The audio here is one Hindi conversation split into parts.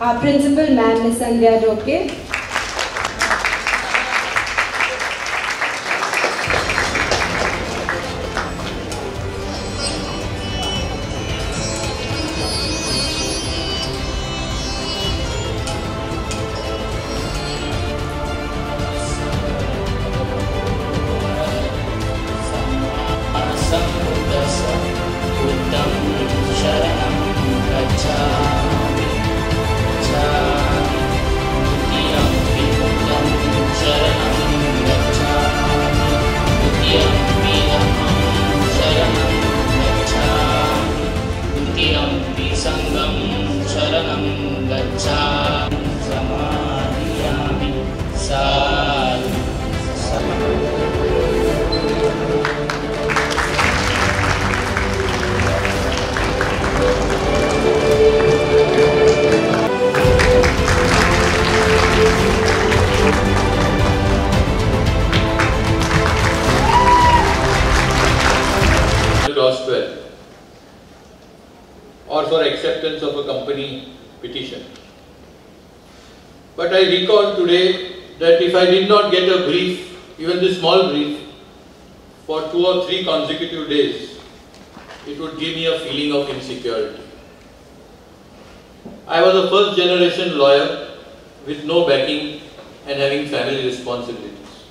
Our principal, ma'am, Ms. Sandhya Doke. Clause 12, or for acceptance of a company petition. But I recall today that if I did not get a brief, even this small brief, for 2 or 3 consecutive days, it would give me a feeling of insecurity. I was a first generation lawyer with no backing and having family responsibilities.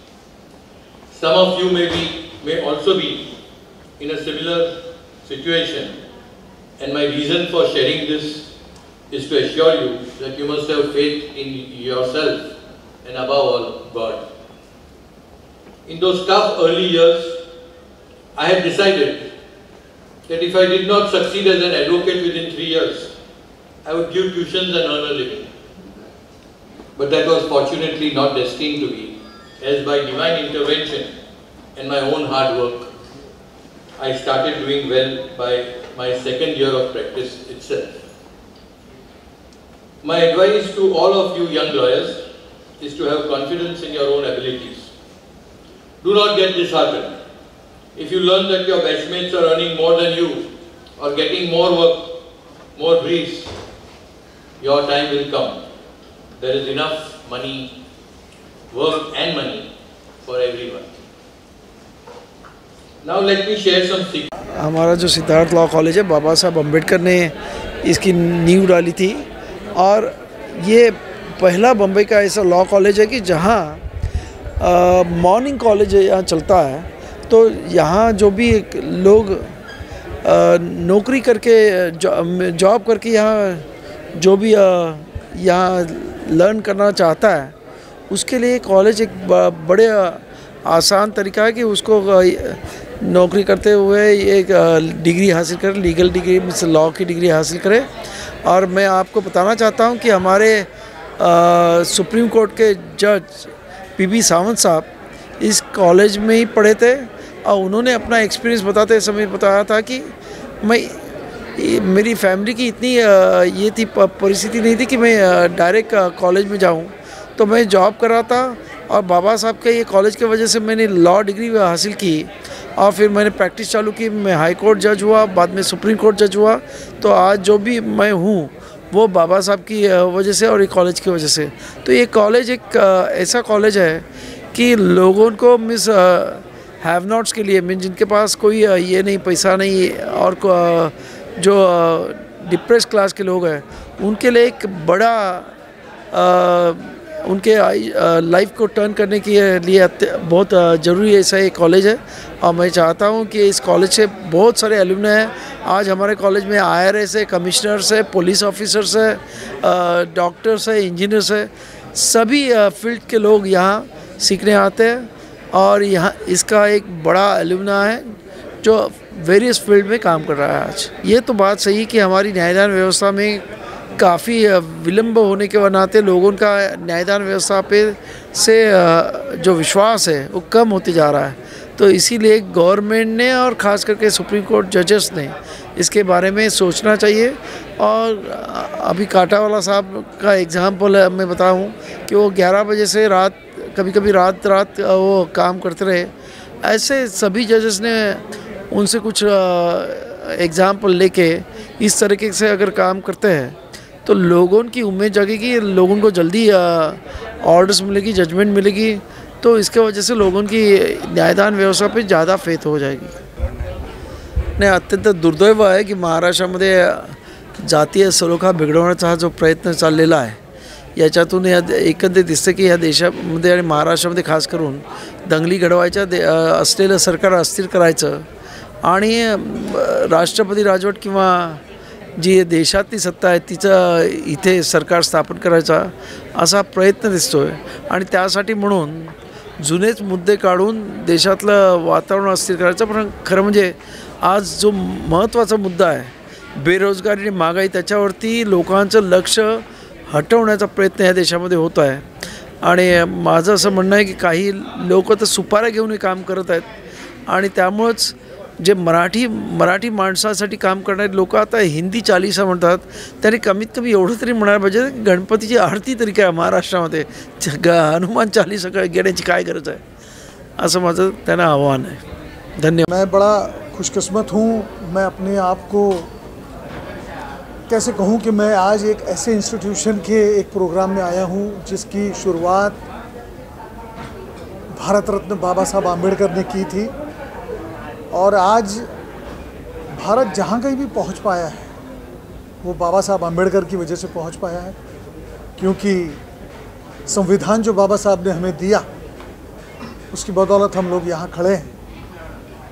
Some of you may also be in a similar situation, and my reason for sharing this is to assure you that you must have faith in yourself and above all, God. In those tough early years, I had decided that if I did not succeed as an advocate within 3 years, I would give tuitions and earn a living. But that was fortunately not destined to be, as by divine intervention and my own hard work, I started doing well by my 2nd year of practice itself. My advice to all of you young lawyers is to have confidence in your own abilities. Do not get disheartened. If you learn that your batchmates are earning more than you or getting more work, more briefs, your time will come. There is enough money, work and money for everyone. Now let me share some secrets. हमारा जो सिद्धार्थ लॉ कॉलेज है, बाबा साहब अम्बेडकर ने इसकी नींव डाली थी और ये पहला बम्बई का ऐसा लॉ कॉलेज है कि जहाँ मॉर्निंग कॉलेज यहाँ चलता है। तो यहाँ जो भी लोग नौकरी करके जॉब करके यहाँ जो भी यहाँ लर्न करना चाहता है उसके लिए कॉलेज एक बड़े आसान तरीका है कि उसको नौकरी करते हुए एक डिग्री हासिल करें, लीगल डिग्री मीन्स लॉ की डिग्री हासिल करें। और मैं आपको बताना चाहता हूं कि हमारे सुप्रीम कोर्ट के जज पीबी सावंत साहब इस कॉलेज में ही पढ़े थे और उन्होंने अपना एक्सपीरियंस बताते समय बताया था कि मेरी फैमिली की इतनी ये थी परिस्थिति नहीं थी कि मैं डायरेक्ट कॉलेज में जाऊं, तो मैं जॉब कर रहा था और बाबा साहब के ये कॉलेज की वजह से मैंने लॉ डिग्री हासिल की और फिर मैंने प्रैक्टिस चालू की। मैं हाई कोर्ट जज हुआ, बाद में सुप्रीम कोर्ट जज हुआ। तो आज जो भी मैं हूँ वो बाबा साहब की वजह से और ये कॉलेज की वजह से। तो ये कॉलेज एक ऐसा कॉलेज है कि लोगों को मिस हैव नॉट्स के लिए मीन जिनके पास कोई ये नहीं, पैसा नहीं और जो डिप्रेस क्लास के लोग हैं उनके लिए एक बड़ा उनके लाइफ को टर्न करने के लिए बहुत ज़रूरी ऐसा एक कॉलेज है। और मैं चाहता हूं कि इस कॉलेज से बहुत सारे एलुमनी हैं। आज हमारे कॉलेज में IRS है, कमिश्नर्स है, पुलिस ऑफिसर्स है, डॉक्टर्स है, इंजीनियर्स है, सभी फील्ड के लोग यहाँ सीखने आते हैं। और यहाँ इसका एक बड़ा एलुमना है जो वेरियस फील्ड में काम कर रहा है। आज ये तो बात सही कि हमारी न्यायदान व्यवस्था में काफ़ी विलम्ब होने के नाते लोगों का न्यायदान व्यवस्था पे से जो विश्वास है वो कम होते जा रहा है। तो इसीलिए गवर्नमेंट ने और ख़ास करके सुप्रीम कोर्ट जजेस ने इसके बारे में सोचना चाहिए। और अभी काटावाला साहब का एग्ज़ाम्पल मैं बताऊं कि वो 11 बजे से रात कभी रात वो काम करते रहे। ऐसे सभी जजेस ने उनसे कुछ एग्ज़ाम्पल लेके इस तरीके से अगर काम करते हैं तो लोगों की उम्मीद जगेगी, लोगों को जल्दी ऑर्डर्स मिलेगी, जजमेंट मिलेगी, तो इसके वजह से लोगों की न्यायदान व्यवस्था पे ज़्यादा फेथ हो जाएगी. नाही, अत्यंत दुर्दैव आहे की महाराष्ट्रामध्ये जातीय सलोखा बिघडवण्याचा हा जो प्रयत्न चाललेला आहे, याच्यातून या एकंदरीत दिसतं की या देशामध्ये आणि महाराष्ट्रामध्ये खास करून दंगली घडवायच्या असलेलं सरकार अस्थिर करायचं आणि राष्ट्रपती राजवट किंवा जी देशातली सत्ता आहे तिचं इथे सरकार स्थापन करायचा असा प्रयत्न दिसतो आहे. आणि त्यासाठी म्हणून जुनेच मुद्दे काढून देशातलं वातावरण अस्थिर करायचं. पण खरं म्हणजे आज जो महत्त्वाचा मुद्दा आहे बेरोजगारी आणि महागाई, त्याच्यावरती लोकांचं लक्ष हटवण्याचा प्रयत्न या देशामध्ये होत आहे. आणि माझं असं म्हणणं आहे की काही लोक तर सुपाऱ्या घेऊन काम करत आहेत आणि त्यामुळंच जे मराठी माणसासाठी काम करणारे लोक आता हिंदी चालीसा म्हणतात. त्यांनी कमीत कमी एवढं तरी म्हणायला पाहिजे की गणपतीची आरती तरी काय महाराष्ट्रामध्ये हनुमान चालीसा घेण्याची काय गरज आहे, असं माझं त्यांना आव्हान आहे. धन्यवाद. मैं बड़ा खुशकिस्मत हूँ. मैं अपने आप को कैसे कहूँ कि मैं आज एक ऐसे इंस्टीट्यूशन के एक प्रोग्राम में आया हूँ जिसकी शुरुआत भारत रत्न बाबा साहब आम्बेडकर ने की थी. और आज भारत जहाँ कहीं भी पहुँच पाया है वो बाबा साहब आम्बेडकर की वजह से पहुँच पाया है, क्योंकि संविधान जो बाबा साहब ने हमें दिया उसकी बदौलत हम लोग यहाँ खड़े हैं.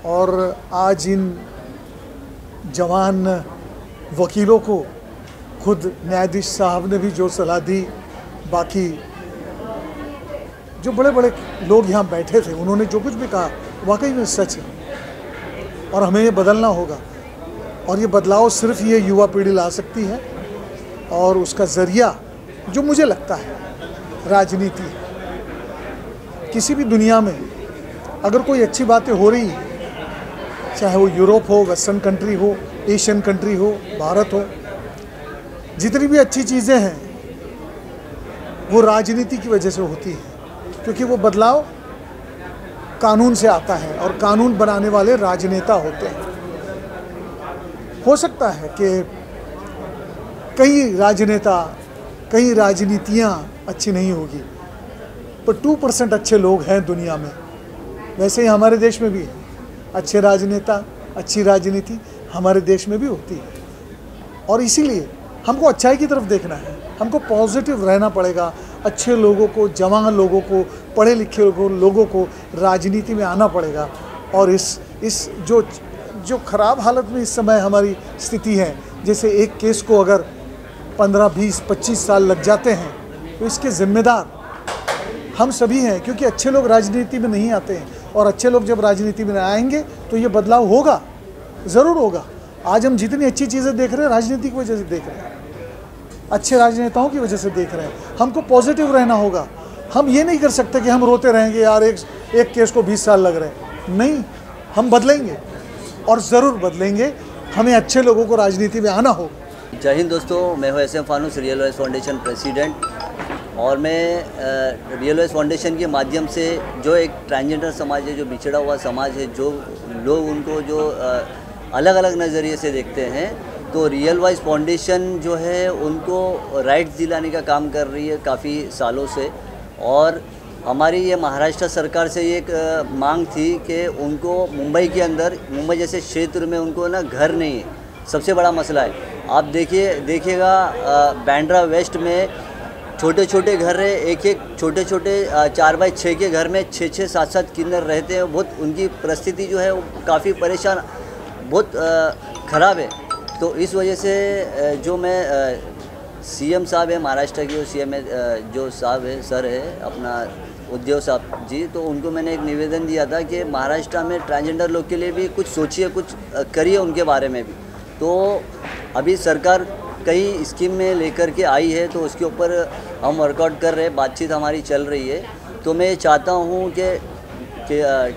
और आज इन जवान वकीलों को खुद न्यायाधीश साहब ने भी जो सलाह दी, बाकी जो बड़े बड़े लोग यहाँ बैठे थे उन्होंने जो कुछ भी कहा वाकई में सच है. और हमें ये बदलना होगा और ये बदलाव सिर्फ ये युवा पीढ़ी ला सकती है. और उसका ज़रिया जो मुझे लगता है राजनीति है. किसी भी दुनिया में अगर कोई अच्छी बातें हो रही हैं, चाहे वो यूरोप हो, वेस्टर्न कंट्री हो, एशियन कंट्री हो, भारत हो, जितनी भी अच्छी चीज़ें हैं वो राजनीति की वजह से होती है, क्योंकि वो बदलाव कानून से आता है और कानून बनाने वाले राजनेता होते हैं. हो सकता है कि कई राजनेता, कई राजनीतियाँ अच्छी नहीं होगी, पर 2% अच्छे लोग हैं दुनिया में. वैसे ही हमारे देश में भी है अच्छे राजनेता, अच्छी राजनीति हमारे देश में भी होती है. और इसीलिए हमको अच्छाई की तरफ देखना है, हमको पॉजिटिव रहना पड़ेगा. अच्छे लोगों को, जवान लोगों को, पढ़े लिखे लोगों को राजनीति में आना पड़ेगा. और इस जो ख़राब हालत में इस समय हमारी स्थिति है, जैसे एक केस को अगर 15, 20, 25 साल लग जाते हैं, तो इसके ज़िम्मेदार हम सभी हैं, क्योंकि अच्छे लोग राजनीति में नहीं आते हैं. और अच्छे लोग जब राजनीति में आएंगे तो ये बदलाव होगा, ज़रूर होगा. आज हम जितनी अच्छी चीज़ें देख रहे हैं राजनीति की वजह से देख रहे हैं, अच्छे राजनेताओं की वजह से देख रहे हैं. हमको पॉजिटिव रहना होगा. हम ये नहीं कर सकते कि हम रोते रहेंगे यार एक केस को 20 साल लग रहे हैं. नहीं, हम बदलेंगे और ज़रूर बदलेंगे. हमें अच्छे लोगों को राजनीति में आना हो. जय हिंद दोस्तों, मैं हूँ SM Fanoos, real voice foundation president. और मैं रियल वॉइस फाउंडेशन के माध्यम से जो एक ट्रांसजेंडर समाज है, जो बिछड़ा हुआ समाज है, जो लोग उनको जो अलग अलग नज़रिए से देखते हैं, तो रियल वॉइस फाउंडेशन जो है उनको राइट्स दिलाने का काम कर रही है काफ़ी सालों से. और हमारी ये महाराष्ट्र सरकार से एक मांग थी कि उनको मुंबई के अंदर, मुंबई जैसे क्षेत्र में उनको ना घर नहीं है, सबसे बड़ा मसला है. आप देखिएगा बांद्रा वेस्ट में छोटे छोटे घर है, एक छोटे 4x6 के घर में 6-6, 7-7 किन्नर रहते हैं. बहुत उनकी परिस्थिति जो है वो काफ़ी परेशान, बहुत ख़राब है. तो इस वजह से जो मैं CM साहब है महाराष्ट्र के, CM जो साहब है, सर है अपना उद्धव साहब जी, तो उनको मैंने एक निवेदन दिया था कि महाराष्ट्र में ट्रांसजेंडर लोग के लिए भी कुछ सोचिए, कुछ करिए उनके बारे में भी. तो अभी सरकार कई स्कीम में लेकर के आई है, तो उसके ऊपर हम वर्कआउट कर रहे हैं, बातचीत हमारी चल रही है. तो मैं चाहता हूँ कि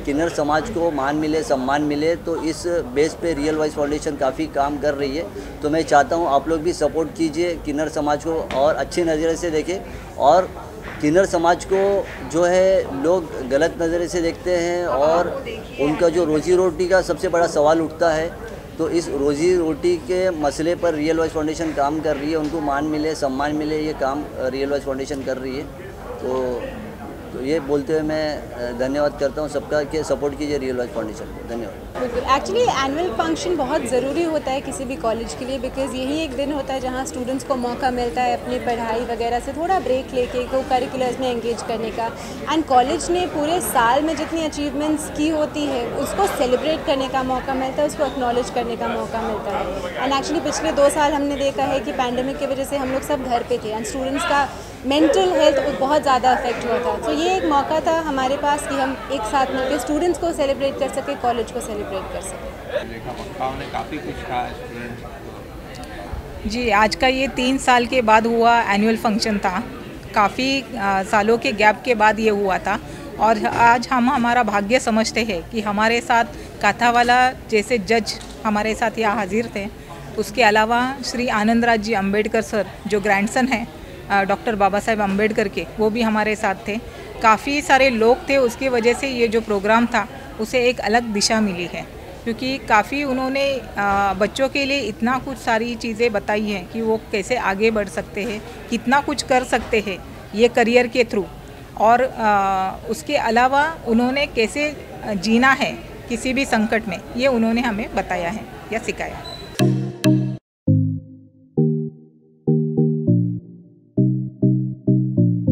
किन्नर समाज को मान मिले, सम्मान मिले. तो इस बेस पे रियल वॉइस फाउंडेशन काफ़ी काम कर रही है. तो मैं चाहता हूँ आप लोग भी सपोर्ट कीजिए किन्नर समाज को और अच्छी नज़र से देखें. और किन्नर समाज को जो है लोग गलत नज़र से देखते हैं और उनका जो रोजी रोटी का सबसे बड़ा सवाल उठता है. तो इस रोजी रोटी के मसले पर रियल वॉइस फाउंडेशन काम कर रही है, उनको मान मिले, सम्मान मिले, ये काम रियल वॉइस फाउंडेशन कर रही है। तो ये बोलते हुए मैं धन्यवाद करता हूँ सबका कि सपोर्ट कीजिए रियल वॉइस फाउंडेशन को। धन्यवाद। बिल्कुल, एक्चुअली एनुअल फंक्शन बहुत ज़रूरी होता है किसी भी कॉलेज के लिए, बिकॉज़ यही एक दिन होता है जहाँ स्टूडेंट्स को मौका मिलता है अपनी पढ़ाई वगैरह से थोड़ा ब्रेक लेके को करिकुलर्स में एंगेज करने का। एंड कॉलेज ने पूरे साल में जितनी अचीवमेंट्स की होती है उसको सेलिब्रेट करने का मौका मिलता है, उसको एक्नॉलेज करने का मौका मिलता है। एंड एक्चुअली पिछले 2 साल हमने देखा है कि पैंडेमिक की वजह से हम लोग सब घर पे थे एंड स्टूडेंट्स का मेंटल हेल्थ बहुत ज़्यादा अफेक्ट हुआ था। तो ये एक मौका था हमारे पास कि हम एक साथ मिलकर स्टूडेंट्स को सेलिब्रेट कर सके, कॉलेज को सेलिब्रेट कर सके। देखा वक्ताओं ने काफ़ी कुछ कहा स्टूडेंट्स। जी, आज का ये 3 साल के बाद हुआ एनुअल फंक्शन था। काफ़ी सालों के गैप के बाद ये हुआ था और आज हम हमारा भाग्य समझते हैं कि हमारे साथ काथावाला जैसे जज हमारे साथ यहाँ हाजिर थे। उसके अलावा श्री आनंदराज जी अम्बेडकर सर जो ग्रैंडसन हैं डॉक्टर बाबा साहेब अम्बेडकर के, वो भी हमारे साथ थे। काफ़ी सारे लोग थे, उसकी वजह से ये जो प्रोग्राम था उसे एक अलग दिशा मिली है, क्योंकि काफ़ी उन्होंने बच्चों के लिए इतना कुछ सारी चीज़ें बताई हैं कि वो कैसे आगे बढ़ सकते हैं, कितना कुछ कर सकते हैं ये करियर के थ्रू। और उसके अलावा उन्होंने कैसे जीना है किसी भी संकट में, ये उन्होंने हमें बताया है या सिखाया है।